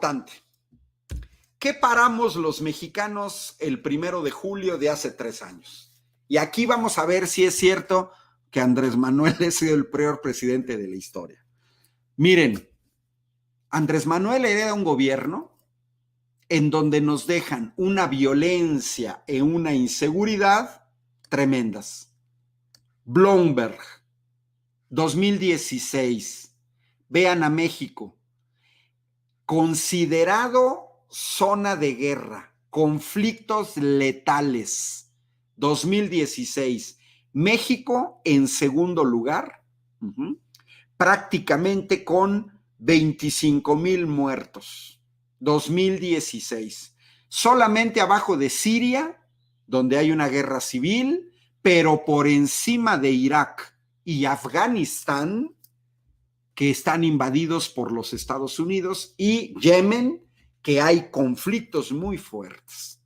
importante. ¿Qué paramos los mexicanos el 1 de julio de hace 3 años? Y aquí vamos a ver si es cierto que Andrés Manuel ha sido el peor presidente de la historia. Miren, Andrés Manuel hereda un gobierno en donde nos dejan una violencia y una inseguridad tremendas. Bloomberg, 2016. Vean a México. Considerado zona de guerra, conflictos letales, 2016. México en segundo lugar, prácticamente con 25,000 muertos, 2016. Solamente abajo de Siria, donde hay una guerra civil, pero por encima de Irak y Afganistán, que están invadidos por los Estados Unidos, y Yemen, que hay conflictos muy fuertes.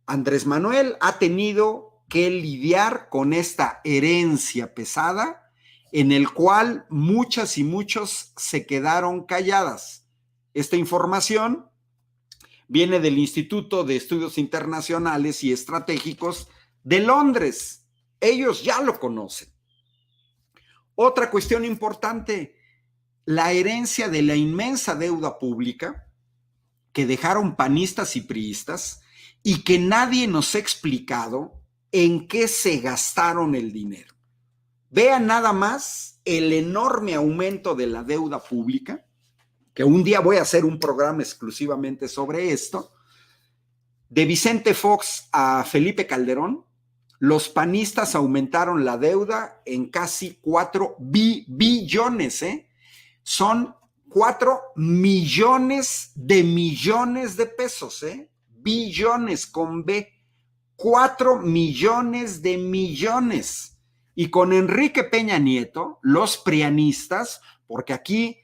Andrés Manuel ha tenido que lidiar con esta herencia pesada en el cual muchas y muchos se quedaron calladas. Esta información viene del Instituto de Estudios Internacionales y Estratégicos de Londres. Ellos ya lo conocen. Otra cuestión importante, la herencia de la inmensa deuda pública que dejaron panistas y priistas y que nadie nos ha explicado en qué se gastaron el dinero. Vean nada más el enorme aumento de la deuda pública, que un día voy a hacer un programa exclusivamente sobre esto. De Vicente Fox a Felipe Calderón, los panistas aumentaron la deuda en casi 4 billones, Son 4 millones de pesos, billones con B, 4 millones de millones. Y con Enrique Peña Nieto, los prianistas, porque aquí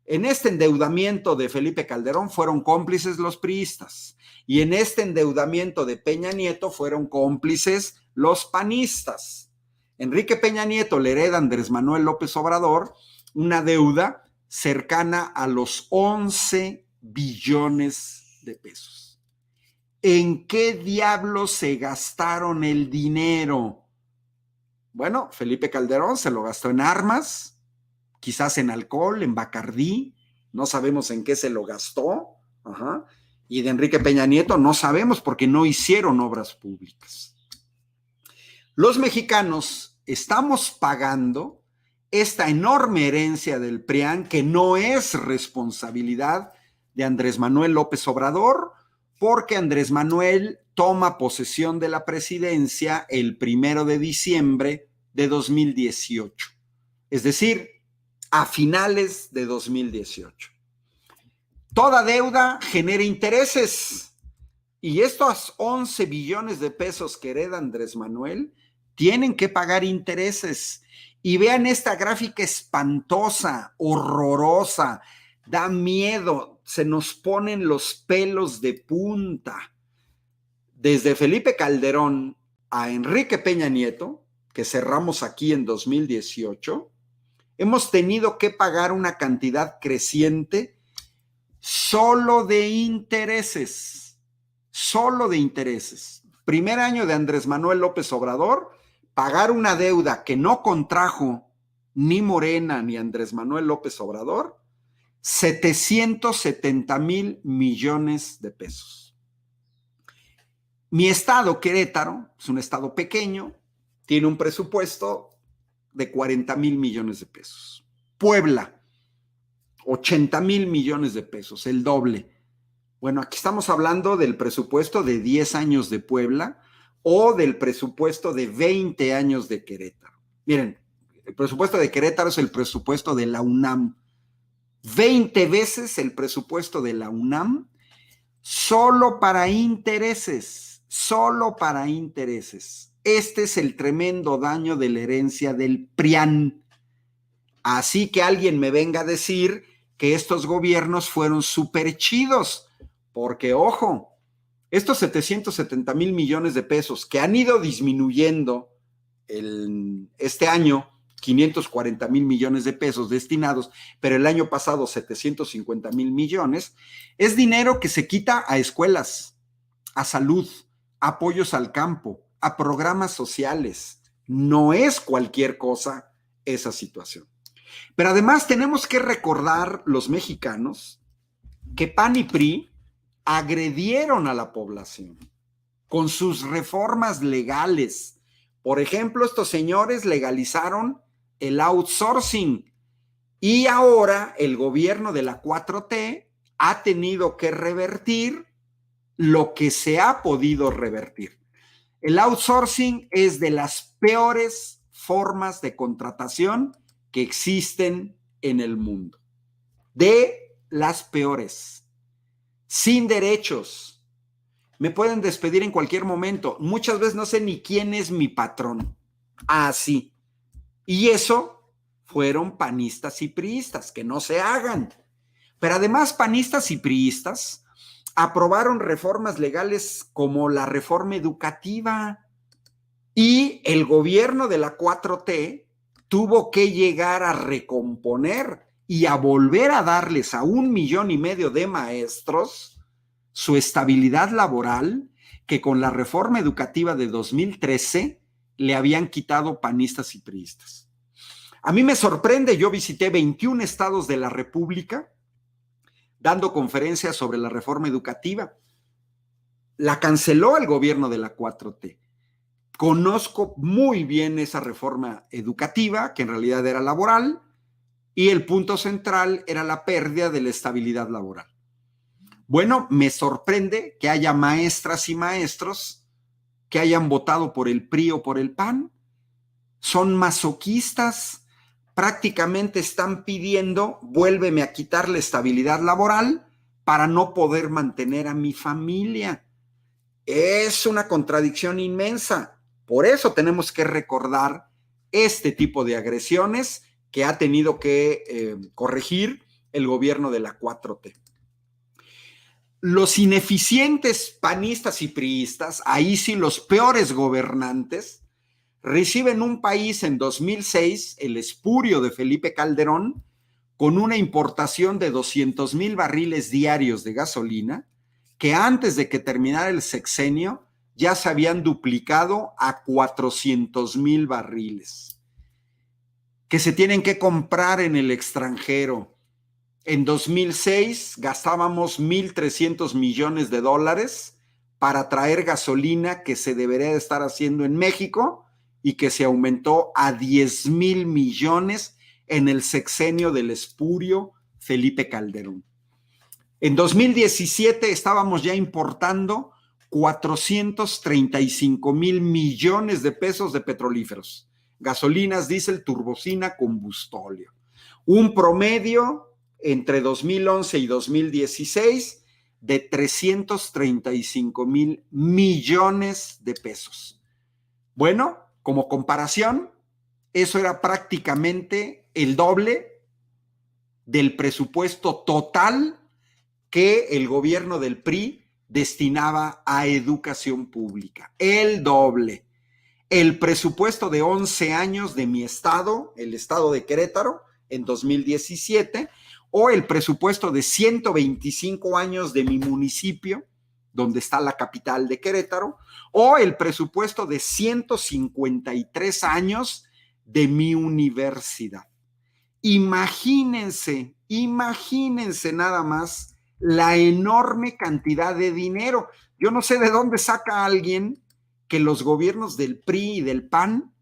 en este endeudamiento de Felipe Calderón fueron cómplices los priistas, y en este endeudamiento de Peña Nieto fueron cómplices los panistas. Enrique Peña Nieto le hereda a Andrés Manuel López Obrador una deuda cercana a los 11 billones de pesos. ¿En qué diablos se gastaron el dinero? Bueno, Felipe Calderón se lo gastó en armas, quizás en alcohol, en Bacardí, no sabemos en qué se lo gastó. Y de Enrique Peña Nieto no sabemos porque no hicieron obras públicas. Los mexicanos estamos pagando esta enorme herencia del PRIAN, que no es responsabilidad de Andrés Manuel López Obrador, porque Andrés Manuel toma posesión de la presidencia el 1 de diciembre de 2018, es decir, a finales de 2018. Toda deuda genera intereses, y estos 11 billones de pesos que hereda Andrés Manuel tienen que pagar intereses. Y vean esta gráfica espantosa, horrorosa, da miedo, se nos ponen los pelos de punta. Desde Felipe Calderón a Enrique Peña Nieto, que cerramos aquí en 2018, hemos tenido que pagar una cantidad creciente solo de intereses, Primer año de Andrés Manuel López Obrador, pagar una deuda que no contrajo ni Morena ni Andrés Manuel López Obrador, 770,000 millones de pesos. Mi estado, Querétaro, es un estado pequeño, tiene un presupuesto de 40,000 millones de pesos. Puebla, 80,000 millones de pesos, el doble. Bueno, aquí estamos hablando del presupuesto de 10 años de Puebla o del presupuesto de 20 años de Querétaro. Miren, el presupuesto de Querétaro es el presupuesto de la UNAM. 20 veces el presupuesto de la UNAM solo para intereses, Este es el tremendo daño de la herencia del PRIAN. Así que alguien me venga a decir que estos gobiernos fueron súper chidos, porque ojo, estos 770,000 millones de pesos que han ido disminuyendo este año 540,000 millones de pesos destinados, pero el año pasado 750,000 millones, es dinero que se quita a escuelas, a salud, a apoyos al campo, a programas sociales. No es cualquier cosa esa situación. Pero además tenemos que recordar los mexicanos que PAN y PRI agredieron a la población con sus reformas legales. Por ejemplo, estos señores legalizaron el outsourcing y ahora el gobierno de la 4T ha tenido que revertir lo que se ha podido revertir. El outsourcing es de las peores formas de contratación que existen en el mundo. De las peores. Sin derechos. Me pueden despedir en cualquier momento. Muchas veces no sé ni quién es mi patrón. Así. Y eso fueron panistas y priistas, que no se hagan. Pero además panistas y priistas aprobaron reformas legales como la reforma educativa y el gobierno de la 4T tuvo que llegar a recomponer y a volver a darles a 1,5 millones de maestros su estabilidad laboral que con la reforma educativa de 2013 le habían quitado panistas y priistas. A mí me sorprende, yo visité 21 estados de la República dando conferencias sobre la reforma educativa. La canceló el gobierno de la 4T. Conozco muy bien esa reforma educativa, que en realidad era laboral, y el punto central era la pérdida de la estabilidad laboral. Bueno, me sorprende que haya maestras y maestros que hayan votado por el PRI o por el PAN. Son masoquistas, prácticamente están pidiendo, vuélveme a quitar la estabilidad laboral para no poder mantener a mi familia. Es una contradicción inmensa. Por eso tenemos que recordar este tipo de agresiones que ha tenido que corregir el gobierno de la 4T. Los ineficientes panistas y priistas, ahí sí los peores gobernantes, reciben un país en 2006, el espurio de Felipe Calderón, con una importación de 200,000 barriles diarios de gasolina, que antes de que terminara el sexenio ya se habían duplicado a 400,000 barriles, que se tienen que comprar en el extranjero. En 2006 gastábamos 1,300 millones de dólares para traer gasolina que se debería de estar haciendo en México y que se aumentó a 10,000 millones en el sexenio del espurio Felipe Calderón. En 2017 estábamos ya importando 435,000 millones de pesos de petrolíferos, gasolinas, diésel, turbocina, combustóleo. Un promedio entre 2011 y 2016 de 335,000 millones de pesos. Bueno, como comparación, eso era prácticamente el doble del presupuesto total que el gobierno del PRI destinaba a educación pública. El doble. El presupuesto de 11 años de mi estado, el estado de Querétaro, en 2017, o el presupuesto de 125 años de mi municipio, donde está la capital de Querétaro, o el presupuesto de 153 años de mi universidad. Imagínense nada más la enorme cantidad de dinero. Yo no sé de dónde saca alguien que los gobiernos del PRI y del PAN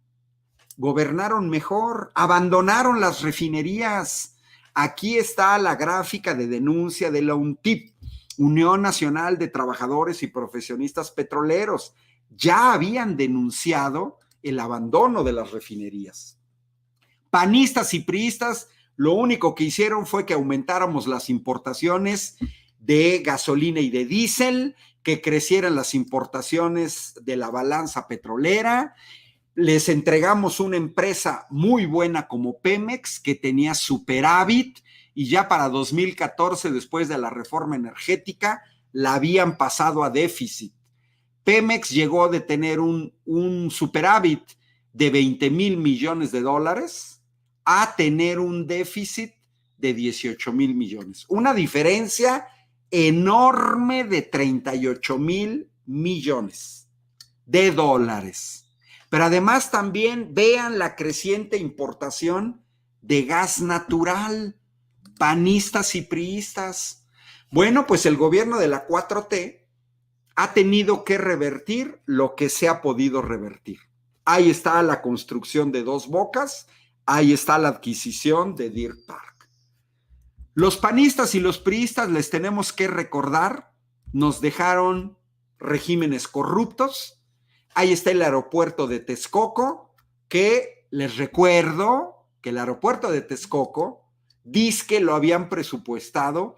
gobernaron mejor, abandonaron las refinerías. Aquí está la gráfica de denuncia de la UNTIP, Unión Nacional de Trabajadores y Profesionistas Petroleros. Ya habían denunciado el abandono de las refinerías. Panistas y priistas lo único que hicieron fue que aumentáramos las importaciones de gasolina y de diésel, que crecieran las importaciones de la balanza petrolera. Les entregamos una empresa muy buena como Pemex, que tenía superávit, y ya para 2014, después de la reforma energética, la habían pasado a déficit. Pemex llegó de tener un superávit de 20,000 millones de dólares a tener un déficit de 18,000 millones. Una diferencia enorme de 38,000 millones de dólares. Pero además también vean la creciente importación de gas natural, panistas y priistas. Bueno, pues el gobierno de la 4T ha tenido que revertir lo que se ha podido revertir. Ahí está la construcción de Dos Bocas, ahí está la adquisición de Deer Park. Los panistas y los priistas, les tenemos que recordar, nos dejaron regímenes corruptos. Ahí está el aeropuerto de Texcoco, que les recuerdo que el aeropuerto de Texcoco dizque lo habían presupuestado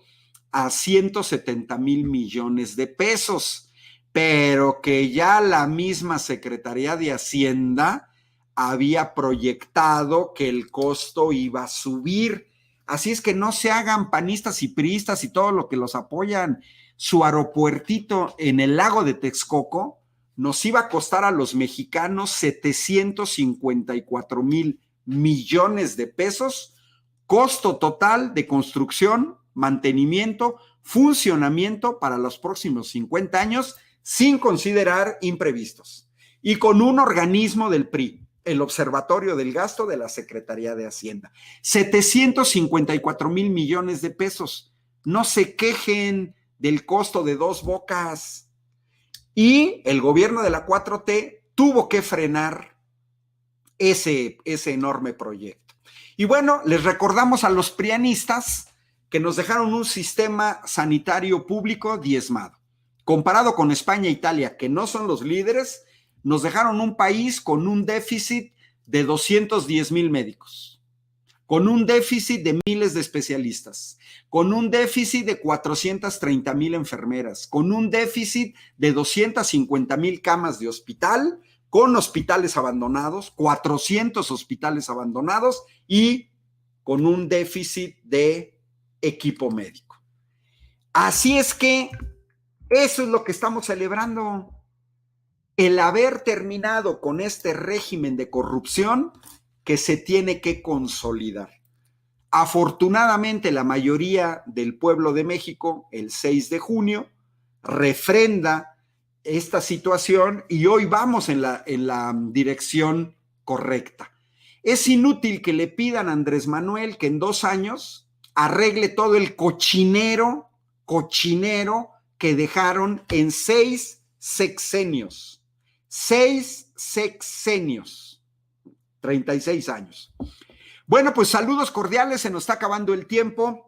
a 170,000 millones de pesos, pero que ya la misma Secretaría de Hacienda había proyectado que el costo iba a subir. Así es que no se hagan panistas y priistas y todo lo que los apoyan. Su aeropuertito en el lago de Texcoco nos iba a costar a los mexicanos 754,000 millones de pesos, costo total de construcción, mantenimiento, funcionamiento para los próximos 50 años, sin considerar imprevistos. Y con un organismo del PRI, el Observatorio del Gasto de la Secretaría de Hacienda. 754,000 millones de pesos. No se quejen del costo de Dos Bocas. Y el gobierno de la 4T tuvo que frenar ese enorme proyecto. Y bueno, les recordamos a los prianistas que nos dejaron un sistema sanitario público diezmado. Comparado con España e Italia, que no son los líderes, nos dejaron un país con un déficit de 210,000 médicos, con un déficit de miles de especialistas, con un déficit de 430,000 enfermeras, con un déficit de 250,000 camas de hospital, con hospitales abandonados, 400 hospitales abandonados y con un déficit de equipo médico. Así es que eso es lo que estamos celebrando. El haber terminado con este régimen de corrupción que se tiene que consolidar. Afortunadamente, la mayoría del pueblo de México, el 6 de junio, refrenda esta situación y hoy vamos en la dirección correcta. Es inútil que le pidan a Andrés Manuel que en 2 años arregle todo el cochinero que dejaron en 6 sexenios. 6 sexenios, 36 años. Bueno, pues saludos cordiales, se nos está acabando el tiempo.